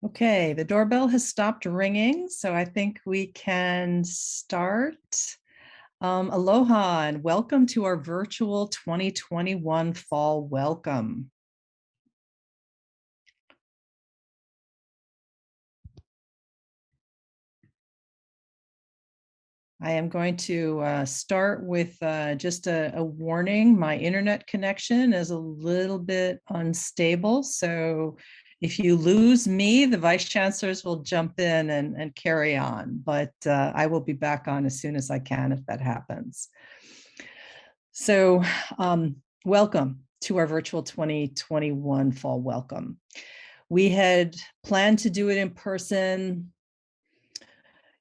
Okay, the doorbell has stopped ringing, so I think we can start. Aloha and welcome to our virtual 2021 fall welcome. I am going to start with just a warning. My internet connection is a little bit unstable, so if you lose me, the vice chancellors will jump in and carry on, but I will be back on as soon as I can if that happens. So welcome to our virtual 2021 fall welcome. We had planned to do it in person.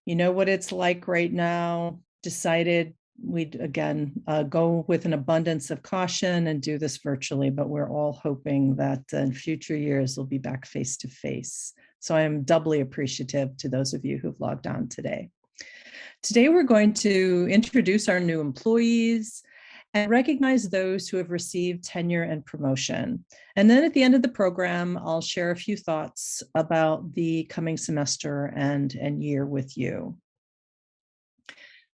You know what it's like right now. Decided we'd again go with an abundance of caution and do this virtually, but we're all hoping that in future years we'll be back face to face. So I am doubly appreciative to those of you who've logged on today. Today we're going to introduce our new employees and recognize those who have received tenure and promotion. And then at the end of the program, I'll share a few thoughts about the coming semester and year with you.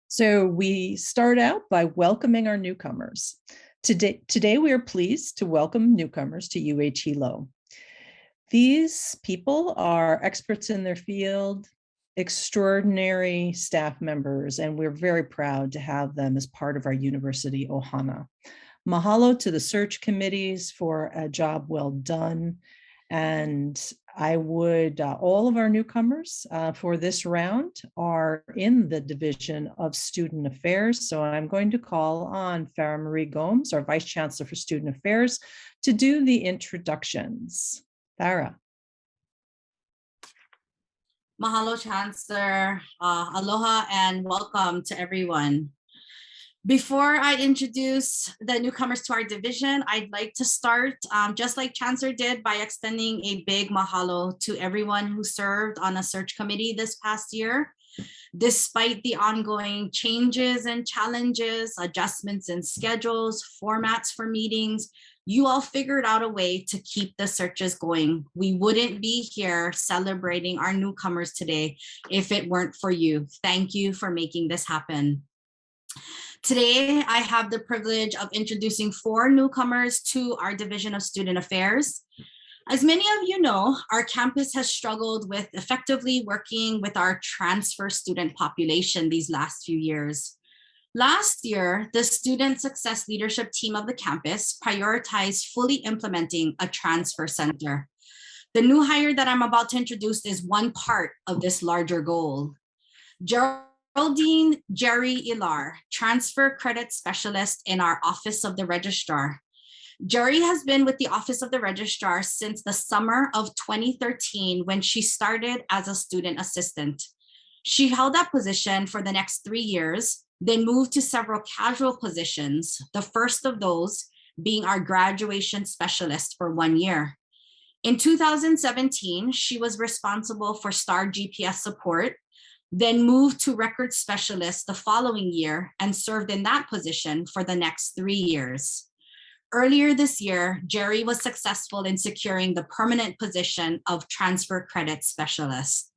So we start out by welcoming our newcomers. Today we are pleased to welcome newcomers to UH Hilo. These people are experts in their field, extraordinary staff members, and we're very proud to have them as part of our university ohana. Mahalo to the search committees for a job well done. And I would, all of our newcomers for this round are in the Division of Student Affairs. So I'm going to call on Farah Marie Gomes, our Vice Chancellor for Student Affairs, to do the introductions. Farah. Mahalo, Chancellor. Aloha and welcome to everyone. Before I introduce the newcomers to our division, I'd like to start, just like Chancellor did, by extending a big mahalo to everyone who served on a search committee this past year. Despite the ongoing changes and challenges, adjustments in schedules, formats for meetings, you all figured out a way to keep the searches going. We wouldn't be here celebrating our newcomers today if it weren't for you. Thank you for making this happen. Today, I have the privilege of introducing 4 newcomers to our Division of Student Affairs. As many of you know, our campus has struggled with effectively working with our transfer student population these last few years. Last year, the Student Success Leadership Team of the campus prioritized fully implementing a transfer center. The new hire that I'm about to introduce is one part of this larger goal. Geraldine Jerry Ilar, Transfer Credit Specialist in our Office of the Registrar. Jerry has been with the Office of the Registrar since the summer of 2013 when she started as a student assistant. She held that position for the next 3 years, then moved to several casual positions, the first of those being our graduation specialist for 1 year. In 2017, she was responsible for STAR GPS support, then moved to record specialist the following year and served in that position for the next 3 years. Earlier this year, Jerry was successful in securing the permanent position of transfer credit specialist.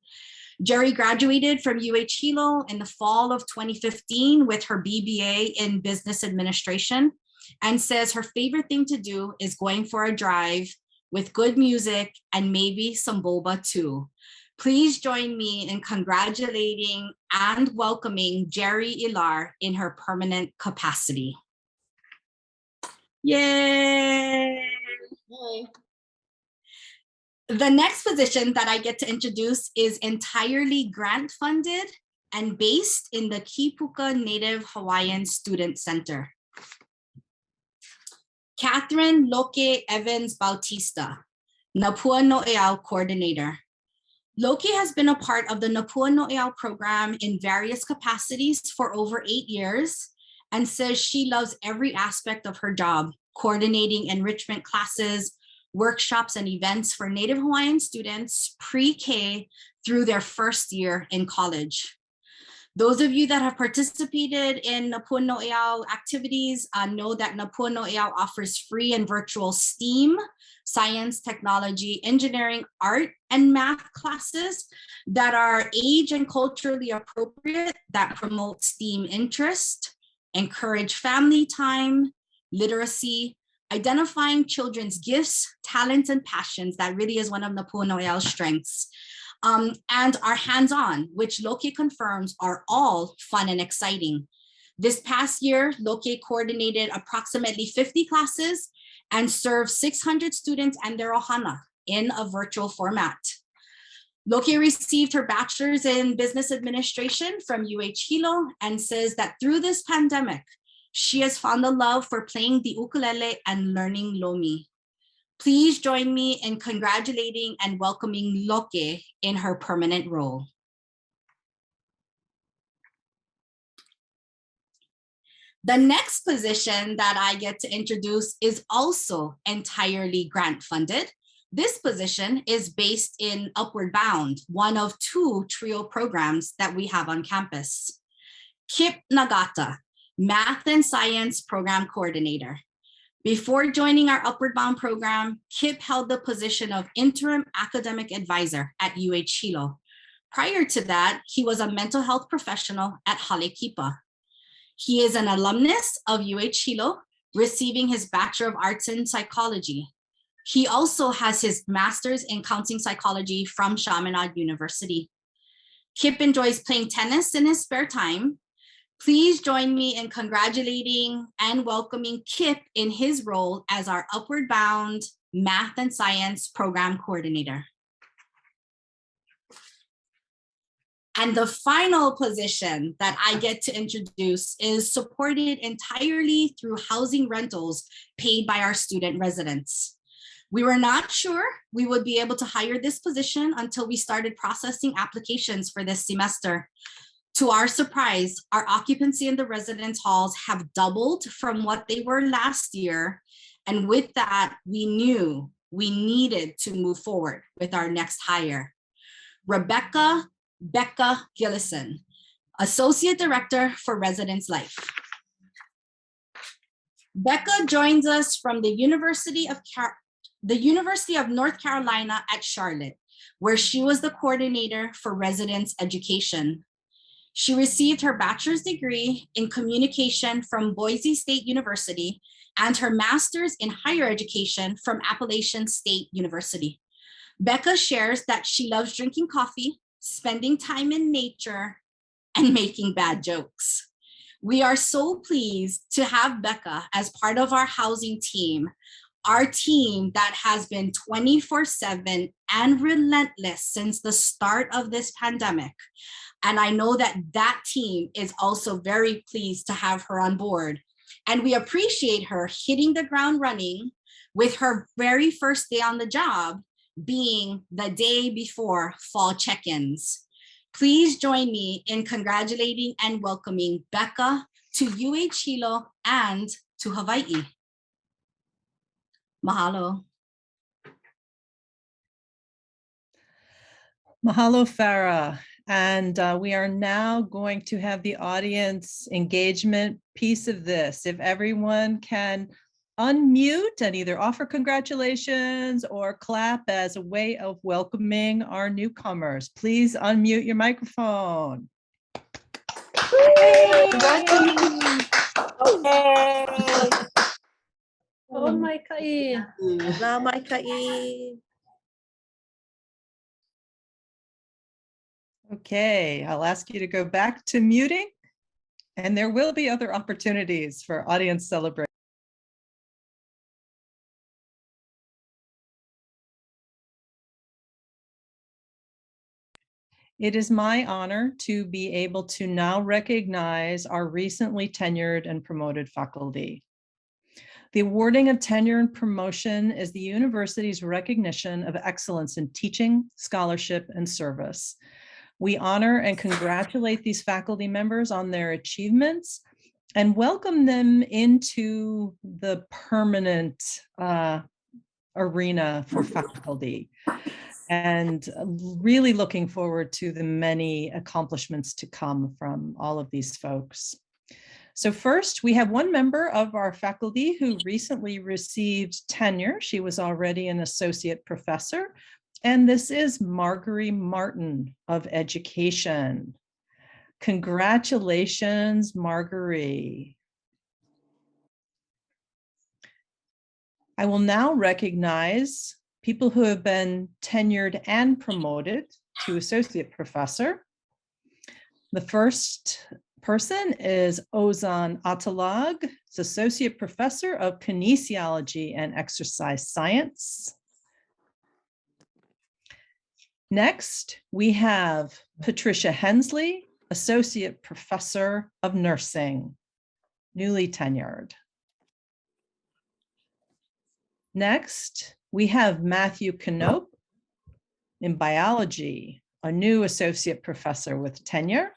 Jerry graduated from UH Hilo in the fall of 2015 with her BBA in business administration and says her favorite thing to do is going for a drive with good music and maybe some boba too. Please join me in congratulating and welcoming Jerry Ilar in her permanent capacity. Yay! Yay. The next position that I get to introduce is entirely grant funded and based in the Kipuka Native Hawaiian Student Center. Catherine Loke Evans Bautista, Napua No'eau Coordinator. Loki has been a part of the Napua No'eau program in various capacities for over 8 years and says she loves every aspect of her job, coordinating enrichment classes, workshops, and events for Native Hawaiian students pre-K through their first year in college. Those of you that have participated in Napuan Noeau activities know that Napuan Noeau offers free and virtual STEAM, science, technology, engineering, art, and math classes that are age and culturally appropriate, that promote STEAM interest, encourage family time, literacy, identifying children's gifts, talents, and passions. That really is one of Napuan Noeau's strengths. And are hands-on, which Loke confirms are all fun and exciting. This past year, Loke coordinated approximately 50 classes and served 600 students and their ohana in a virtual format. Loke received her bachelor's in business administration from UH Hilo and says that through this pandemic, she has found a love for playing the ukulele and learning Lomi. Please join me in congratulating and welcoming Loke in her permanent role. The next position that I get to introduce is also entirely grant funded. This position is based in Upward Bound, one of 2 TRIO programs that we have on campus. Kip Nagata, Math and Science Program Coordinator. Before joining our Upward Bound program, Kip held the position of Interim Academic Advisor at UH Hilo. Prior to that, he was a mental health professional at Halekipa. He is an alumnus of UH Hilo, receiving his Bachelor of Arts in Psychology. He also has his Master's in Counseling Psychology from Chaminade University. Kip enjoys playing tennis in his spare time. Please join me in congratulating and welcoming Kip in his role as our Upward Bound Math and Science Program Coordinator. And the final position that I get to introduce is supported entirely through housing rentals paid by our student residents. We were not sure we would be able to hire this position until we started processing applications for this semester. To our surprise, our occupancy in the residence halls have doubled from what they were last year. And with that, we knew we needed to move forward with our next hire. Rebecca Becca Gillison, Associate Director for Residence Life. Becca joins us from the University of North Carolina at Charlotte, where she was the coordinator for residence education. She received her bachelor's degree in communication from Boise State University and her master's in higher education from Appalachian State University. Becca shares that she loves drinking coffee, spending time in nature, and making bad jokes. We are so pleased to have Becca as part of our housing team, our team that has been 24/7 and relentless since the start of this pandemic. And I know that that team is also very pleased to have her on board. And we appreciate her hitting the ground running with her very first day on the job being the day before fall check-ins. Please join me in congratulating and welcoming Becca to UH Hilo and to Hawaii. Mahalo. Mahalo, Farah. And we are now going to have the audience engagement piece of this. If everyone can unmute and either offer congratulations or clap as a way of welcoming our newcomers. Please unmute your microphone. Hey! Oh my kai. Salamat kai. Okay, I'll ask you to go back to muting, and there will be other opportunities for audience celebration. It is my honor to be able to now recognize our recently tenured and promoted faculty. The awarding of tenure and promotion is the university's recognition of excellence in teaching, scholarship, and service. We honor and congratulate these faculty members on their achievements and welcome them into the permanent arena for faculty. and really looking forward to the many accomplishments to come from all of these folks. So first, we have one member of our faculty who recently received tenure. She was already an associate professor, and this is Marguerite Martin of Education. Congratulations, Marguerite. I will now recognize people who have been tenured and promoted to associate professor. The first person is Ozan Atalag, associate professor of kinesiology and exercise science. Next, we have Patricia Hensley, associate professor of nursing, newly tenured. Next, we have Matthew Knope in biology, a new associate professor with tenure.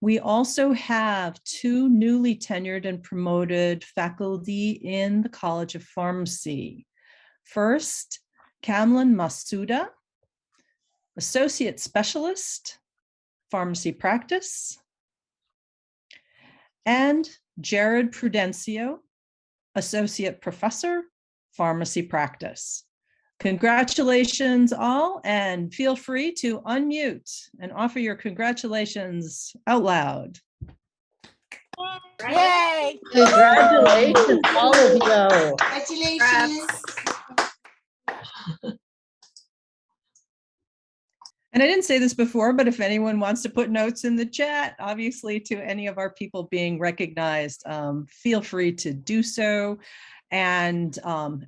We also have two newly tenured and promoted faculty in the College of Pharmacy. First, Kamlan Masuda, associate specialist, pharmacy practice, and Jared Prudencio, associate professor, pharmacy practice. Congratulations all, and feel free to unmute and offer your congratulations out loud. Yay! Congratulations, all of you. Congratulations. And I didn't say this before, but if anyone wants to put notes in the chat, obviously to any of our people being recognized, feel free to do so. And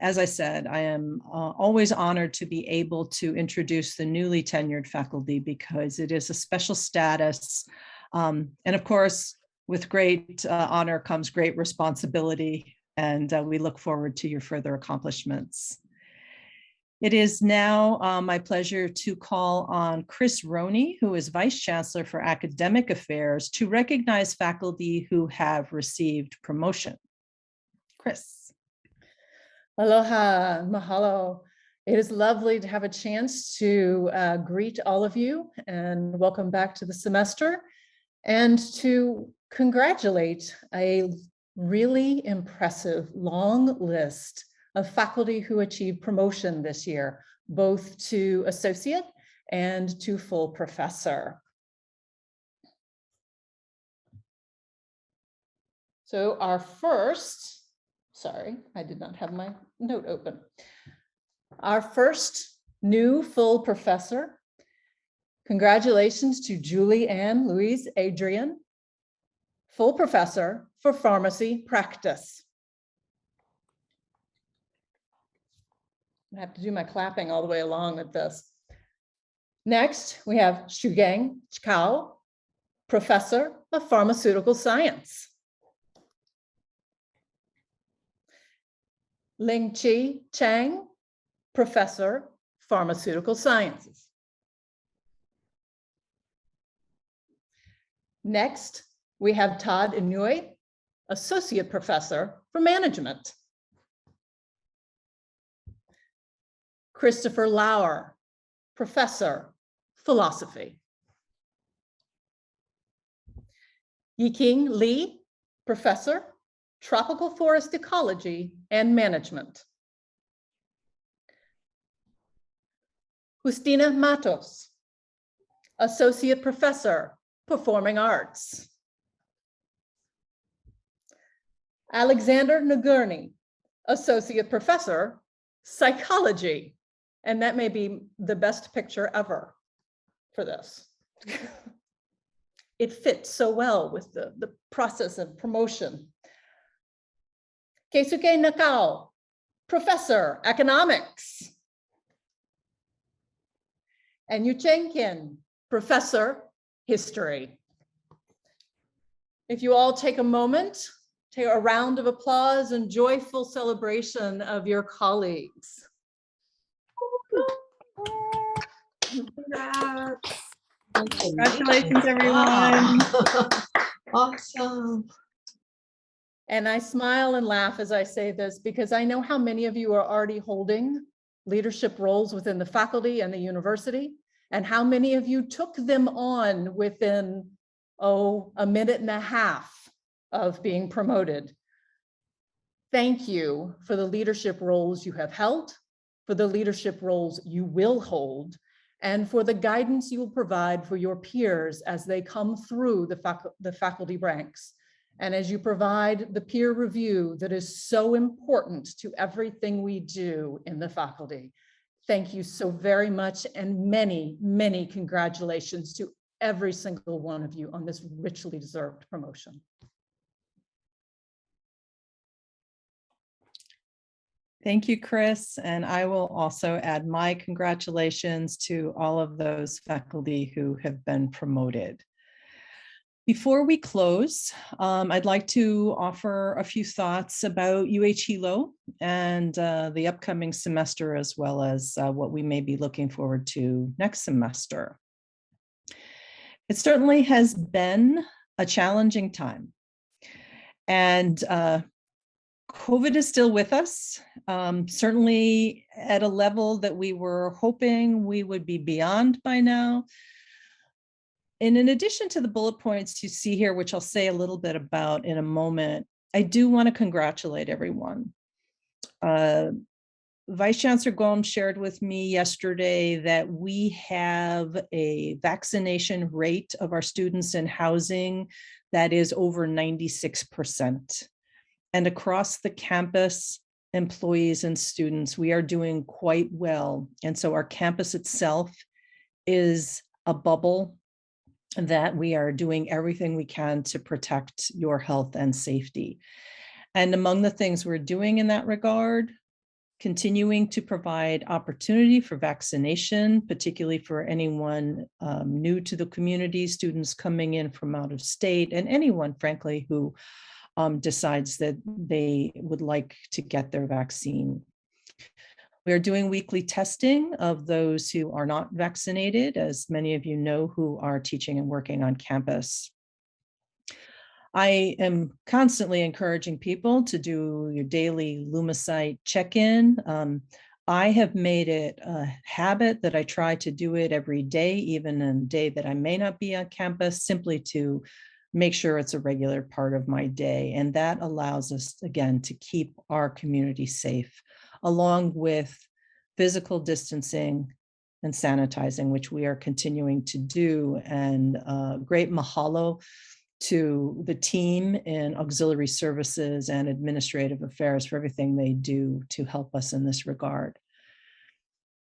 as I said, I am always honored to be able to introduce the newly tenured faculty because it is a special status. And of course, with great honor comes great responsibility, and we look forward to your further accomplishments. It is now my pleasure to call on Chris Roney, who is Vice Chancellor for Academic Affairs, to recognize faculty who have received promotion. Chris. Aloha, mahalo. It is lovely to have a chance to greet all of you and welcome back to the semester and to congratulate a really impressive long list of faculty who achieved promotion this year, both to associate and to full professor. So our first, sorry, I did not have my note open. Our first new full professor, congratulations to Julie Ann Louise Adrian, full professor for pharmacy practice. I have to do my clapping all the way along with this. Next, we have Shugang Chikao, professor of pharmaceutical science. Ling-Chi Chang, professor, pharmaceutical sciences. Next, we have Todd Inouye, associate professor for management. Christopher Lauer, professor, philosophy. Yiking Li, professor, tropical forest ecology and management. Justina Matos, associate professor, performing arts. Alexander Nagurny, associate professor, psychology. And that may be the best picture ever for this. It fits so well with the process of promotion. Keisuke Nakao, professor, economics. And Yucheng Qin, professor, history. If you all take a moment, take a round of applause and joyful celebration of your colleagues. Congratulations, everyone. Awesome. And I smile and laugh as I say this because I know how many of you are already holding leadership roles within the faculty and the university, and how many of you took them on within, a minute and a half of being promoted. Thank you for the leadership roles you have held, for the leadership roles you will hold, and for the guidance you will provide for your peers as they come through the faculty ranks. And as you provide the peer review that is so important to everything we do in the faculty. Thank you so very much, and many, many congratulations to every single one of you on this richly deserved promotion. Thank you, Chris. And I will also add my congratulations to all of those faculty who have been promoted. Before we close, I'd like to offer a few thoughts about UH Hilo and the upcoming semester, as well as what we may be looking forward to next semester. It certainly has been a challenging time, and COVID is still with us, certainly at a level that we were hoping we would be beyond by now. And in addition to the bullet points you see here, which I'll say a little bit about in a moment, I do want to congratulate everyone. Vice Chancellor Gomes shared with me yesterday that we have a vaccination rate of our students in housing that is over 96%. And across the campus, employees and students, we are doing quite well. And so our campus itself is a bubble that we are doing everything we can to protect your health and safety. And among the things we're doing in that regard, continuing to provide opportunity for vaccination, particularly for anyone new to the community, students coming in from out of state, and anyone, frankly, who decides that they would like to get their vaccine. We are doing weekly testing of those who are not vaccinated, as many of you know who are teaching and working on campus. I am constantly encouraging people to do your daily Lumicite check-in. I have made it a habit that I try to do it every day, even on a day that I may not be on campus, simply to make sure it's a regular part of my day. And that allows us, again, to keep our community safe, along with physical distancing and sanitizing, which we are continuing to do. And great mahalo to the team in auxiliary services and administrative affairs for everything they do to help us in this regard.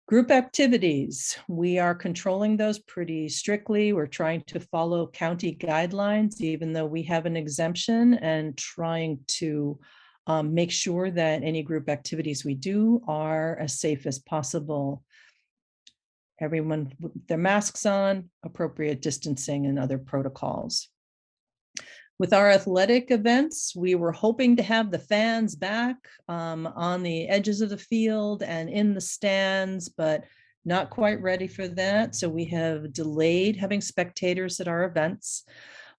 Group activities, we are controlling those pretty strictly. We're trying to follow county guidelines, even though we have an exemption, and trying to make sure that any group activities we do are as safe as possible. Everyone with their masks on, appropriate distancing, and other protocols. With our athletic events, we were hoping to have the fans back on the edges of the field and in the stands, but not quite ready for that. So we have delayed having spectators at our events,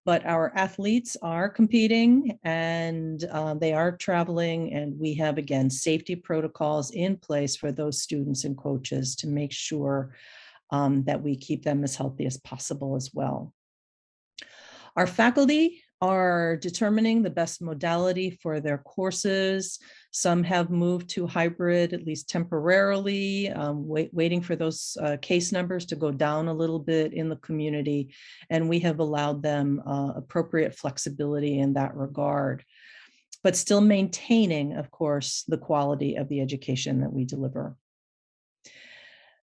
but our athletes are competing and they are traveling, and we have, again, safety protocols in place for those students and coaches to make sure that we keep them as healthy as possible as well. Our faculty are determining the best modality for their courses. Some have moved to hybrid, at least temporarily, waiting for those case numbers to go down a little bit in the community. And we have allowed them appropriate flexibility in that regard, but still maintaining, of course, the quality of the education that we deliver.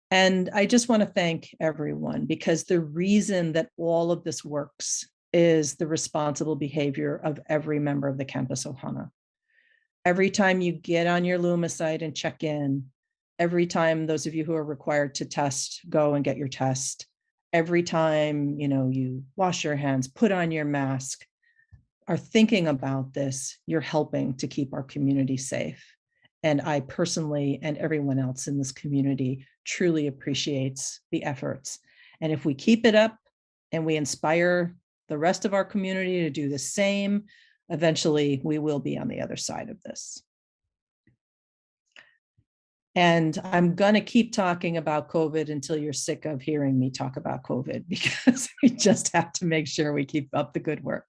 And I just want to thank everyone, because the reason that all of this works is the responsible behavior of every member of the Campus Ohana. Every time you get on your Lumicite and check in, every time those of you who are required to test, go and get your test, every time you wash your hands, put on your mask, are thinking about this, you're helping to keep our community safe. And I personally, and everyone else in this community, truly appreciates the efforts. And if we keep it up and we inspire the rest of our community to do the same, eventually we will be on the other side of this. And I'm going to keep talking about COVID until you're sick of hearing me talk about COVID, because we just have to make sure we keep up the good work.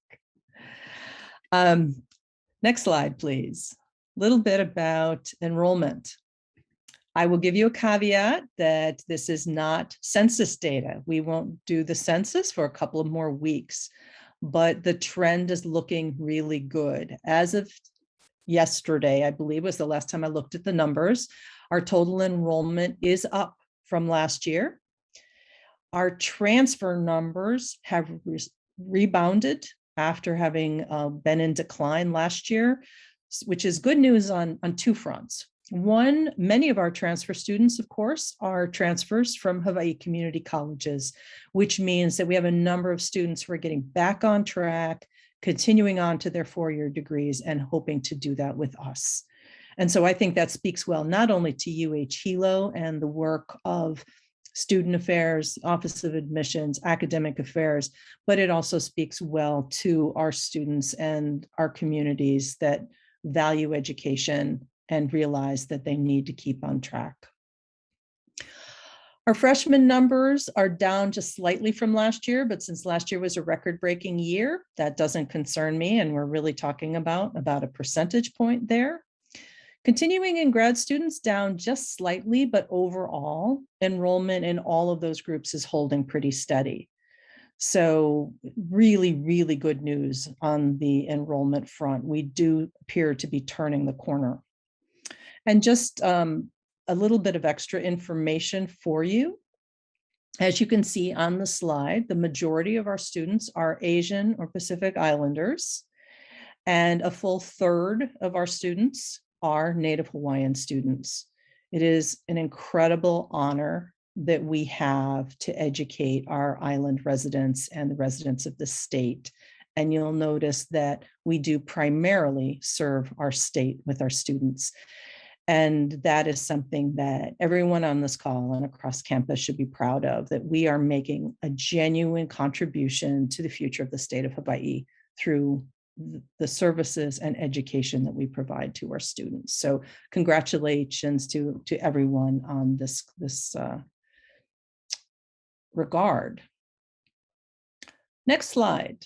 Next slide, please. A little bit about enrollment. I will give you a caveat that this is not census data. We won't do the census for a couple of more weeks, but the trend is looking really good. As of yesterday, I believe was the last time I looked at the numbers, our total enrollment is up from last year. Our transfer numbers have rebounded after having been in decline last year, which is good news on two fronts. One, many of our transfer students, of course, are transfers from Hawaii community colleges, which means that we have a number of students who are getting back on track, continuing on to their four-year degrees and hoping to do that with us. And so I think that speaks well, not only to UH Hilo and the work of Student Affairs, Office of Admissions, Academic Affairs, but it also speaks well to our students and our communities that value education and realize that they need to keep on track. Our freshman numbers are down just slightly from last year, but since last year was a record-breaking year, that doesn't concern me, and we're really talking about a percentage point there. Continuing and grad students down just slightly, but overall enrollment in all of those groups is holding pretty steady. So really, really good news on the enrollment front. We do appear to be turning the corner. And just a little bit of extra information for you. As you can see on the slide, the majority of our students are Asian or Pacific Islanders, and a full third of our students are Native Hawaiian students. It is an incredible honor that we have to educate our island residents and the residents of the state. And you'll notice that we do primarily serve our state with our students. And that is something that everyone on this call and across campus should be proud of, that we are making a genuine contribution to the future of the state of Hawaii through the services and education that we provide to our students. So congratulations to everyone on this regard. Next slide.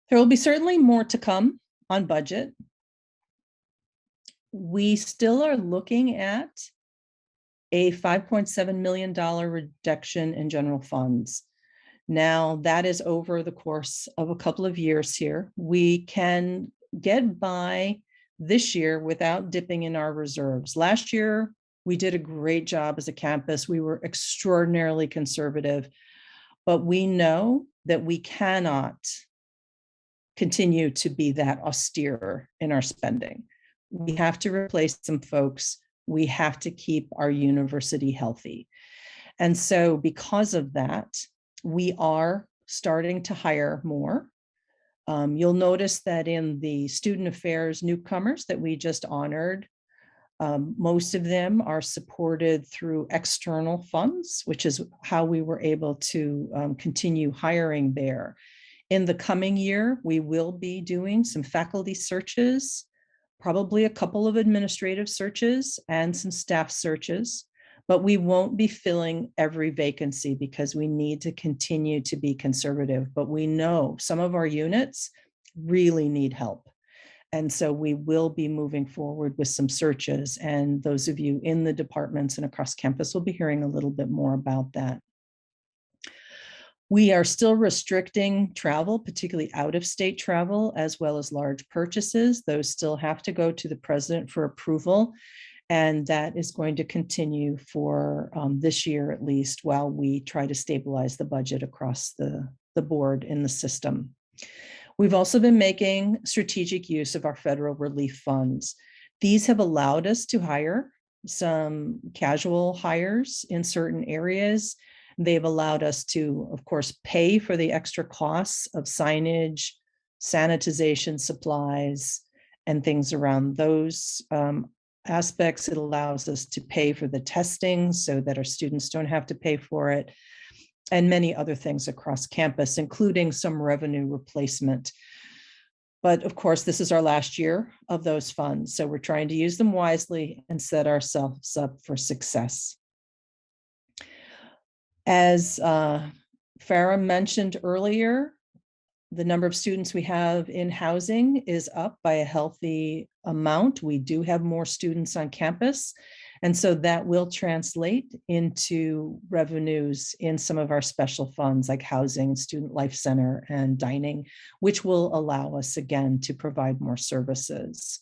There will be certainly more to come on budget. We still are looking at a $5.7 million reduction in general funds. Now, that is over the course of a couple of years here. We can get by this year without dipping in our reserves. Last year, we did a great job as a campus. We were extraordinarily conservative, but we know that we cannot continue to be that austere in our spending. We have to replace some folks. We have to keep our university healthy. And so because of that, we are starting to hire more. You'll notice that in the student affairs newcomers that we just honored, most of them are supported through external funds, which is how we were able to continue hiring there. In the coming year, we will be doing some faculty searches, probably a couple of administrative searches and some staff searches, but we won't be filling every vacancy because we need to continue to be conservative. But we know some of our units really need help. And so we will be moving forward with some searches, and those of you in the departments and across campus will be hearing a little bit more about that. We are still restricting travel, particularly out-of-state travel, as well as large purchases. Those still have to go to the president for approval. And that is going to continue for this year, at least, while we try to stabilize the budget across the board in the system. We've also been making strategic use of our federal relief funds. These have allowed us to hire some casual hires in certain areas. They've allowed us to, of course, pay for the extra costs of signage, sanitization supplies, and things around those aspects. It allows us to pay for the testing so that our students don't have to pay for it, and many other things across campus, including some revenue replacement. But of course, this is our last year of those funds. So we're trying to use them wisely and set ourselves up for success. As Farah mentioned earlier, the number of students we have in housing is up by a healthy amount. We do have more students on campus. And so that will translate into revenues in some of our special funds like housing, student life center, and dining, which will allow us again to provide more services.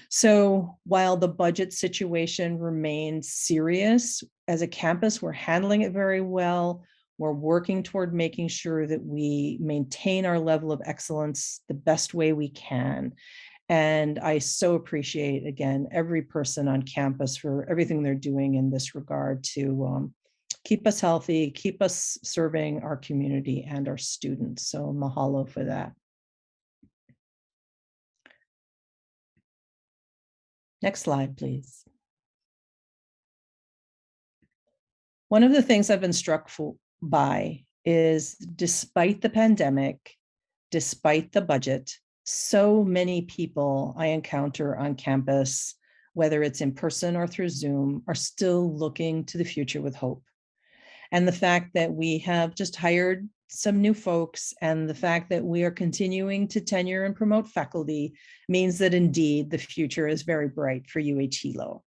So while the budget situation remains serious, as a campus, we're handling it very well. We're working toward making sure that we maintain our level of excellence the best way we can. And I so appreciate, again, every person on campus for everything they're doing in this regard to keep us healthy, keep us serving our community and our students. So mahalo for that. Next slide, please. One of the things I've been struck by is, despite the pandemic, despite the budget, so many people I encounter on campus, whether it's in person or through Zoom, are still looking to the future with hope. And the fact that we have just hired some new folks and the fact that we are continuing to tenure and promote faculty means that indeed the future is very bright for UH Hilo.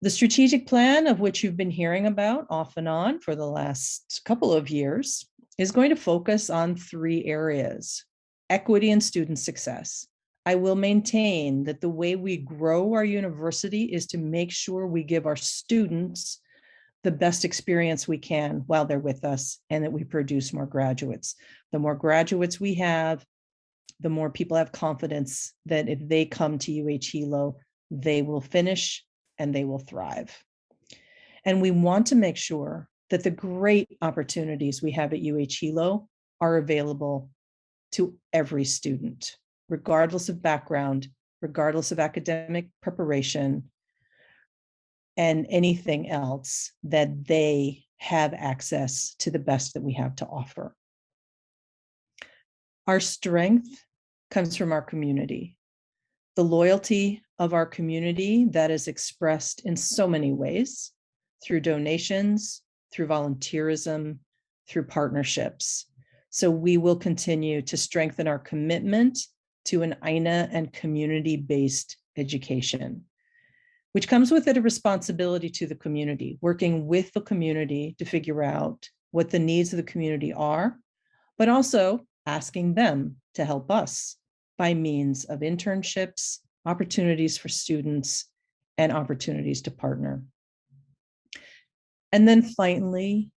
The strategic plan, of which you've been hearing about off and on for the last couple of years, is going to focus on 3 areas: equity and student success. I will maintain that the way we grow our university is to make sure we give our students the best experience we can while they're with us, and that we produce more graduates. The more graduates we have, the more people have confidence that if they come to UH Hilo, they will finish and they will thrive. And we want to make sure that the great opportunities we have at UH Hilo are available to every student, regardless of background, regardless of academic preparation, and anything else, that they have access to the best that we have to offer. Our strength comes from our community. The loyalty of our community that is expressed in so many ways, through donations, through volunteerism, through partnerships. So we will continue to strengthen our commitment to an INA and community-based education, which comes with it a responsibility to the community, working with the community to figure out what the needs of the community are, but also asking them to help us by means of internships, opportunities for students, and opportunities to partner. And then finally,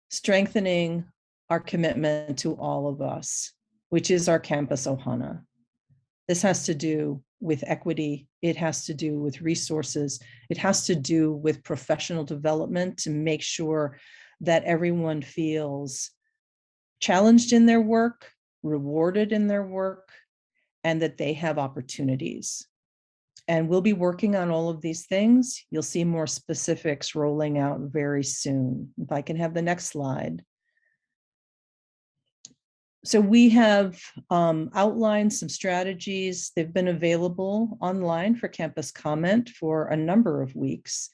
strengthening our commitment to all of us, which is our Campus Ohana. This has to do with equity. It has to do with resources. It has to do with professional development to make sure that everyone feels challenged in their work, rewarded in their work, and that they have opportunities. And we'll be working on all of these things. You'll see more specifics rolling out very soon. If I can have the next slide. So we have outlined some strategies. They've been available online for campus comment for a number of weeks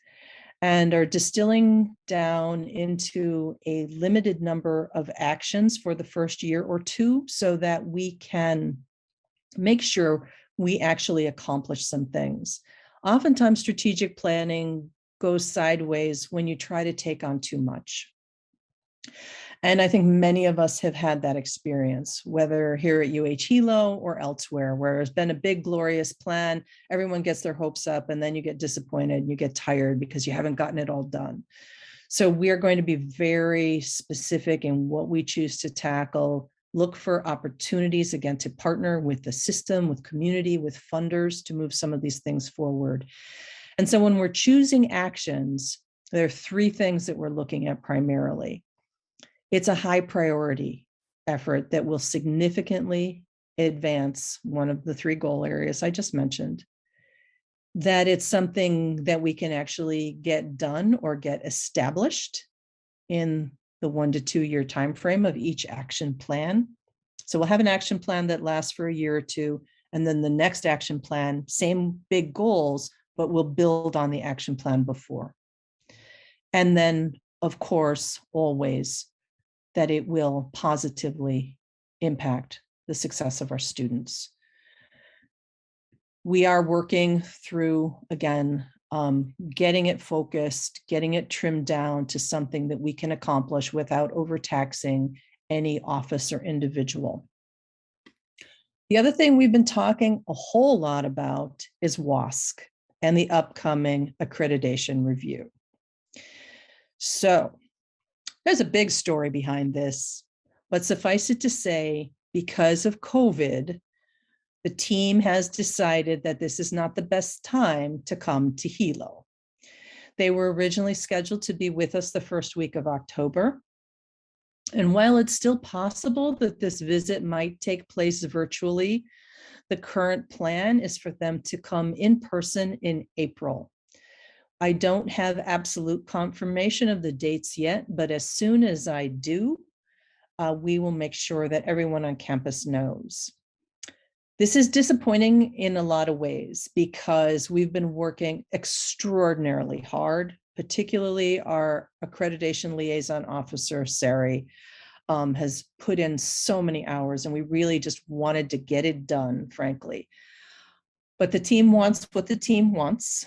and are distilling down into a limited number of actions for the first year or two so that we can make sure we actually accomplish some things. Oftentimes, strategic planning goes sideways when you try to take on too much. And I think many of us have had that experience, whether here at UH Hilo or elsewhere, where there's been a big, glorious plan, everyone gets their hopes up, and then you get disappointed and you get tired because you haven't gotten it all done. So we are going to be very specific in what we choose to tackle, look for opportunities, again, to partner with the system, with community, with funders to move some of these things forward. And so when we're choosing actions, there are 3 things that we're looking at primarily. It's a high priority effort that will significantly advance one of the 3 goal areas I just mentioned, that it's something that we can actually get done or get established in the 1 to 2 year timeframe of each action plan. So we'll have an action plan that lasts for a year or two, and then the next action plan, same big goals, but we'll build on the action plan before. And then, of course, always that it will positively impact the success of our students. We are working through, again, getting it focused, getting it trimmed down to something that we can accomplish without overtaxing any office or individual. The other thing we've been talking a whole lot about is WASC and the upcoming accreditation review. So there's a big story behind this, but suffice it to say, because of COVID, the team has decided that this is not the best time to come to Hilo. They were originally scheduled to be with us the first week of October. And while it's still possible that this visit might take place virtually, the current plan is for them to come in person in April. I don't have absolute confirmation of the dates yet, but as soon as I do, we will make sure that everyone on campus knows. This is disappointing in a lot of ways because we've been working extraordinarily hard, particularly our accreditation liaison officer, Sari, has put in so many hours, and we really just wanted to get it done, frankly. But the team wants what the team wants,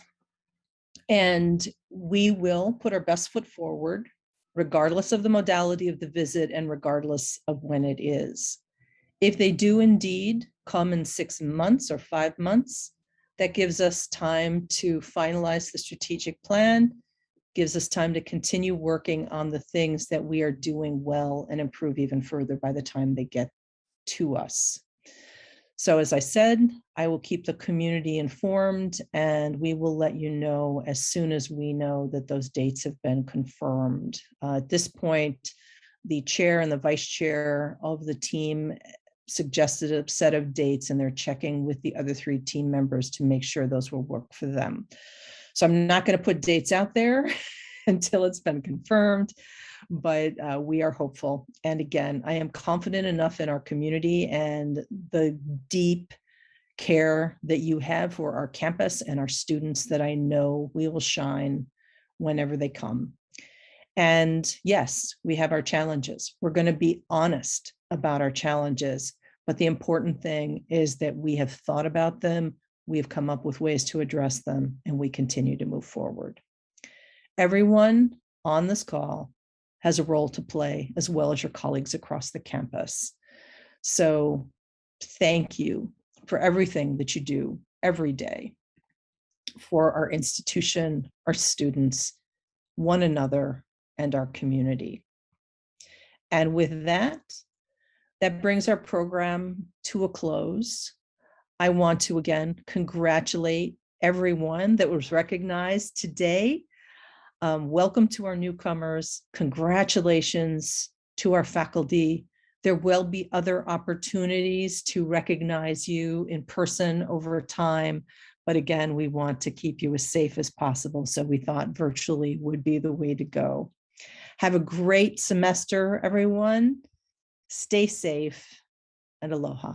and we will put our best foot forward, regardless of the modality of the visit and regardless of when it is. If they do indeed come in 6 months or 5 months, that gives us time to finalize the strategic plan, gives us time to continue working on the things that we are doing well and improve even further by the time they get to us. So as I said, I will keep the community informed, and we will let you know as soon as we know that those dates have been confirmed. At this point, the chair and the vice chair of the team suggested a set of dates, and they're checking with the other 3 team members to make sure those will work for them. So I'm not going to put dates out there until it's been confirmed, but we are hopeful. And again, I am confident enough in our community and the deep care that you have for our campus and our students that I know we will shine whenever they come. And yes, we have our challenges. We're going to be honest about our challenges, but the important thing is that we have thought about them, we have come up with ways to address them, and we continue to move forward. Everyone on this call has a role to play, as well as your colleagues across the campus. So thank you for everything that you do every day for our institution, our students, one another, and our community. And with that, that brings our program to a close. I want to again congratulate everyone that was recognized today. Welcome to our newcomers. Congratulations to our faculty. There will be other opportunities to recognize you in person over time. But again, we want to keep you as safe as possible. So we thought virtually would be the way to go. Have a great semester, everyone. Stay safe and aloha.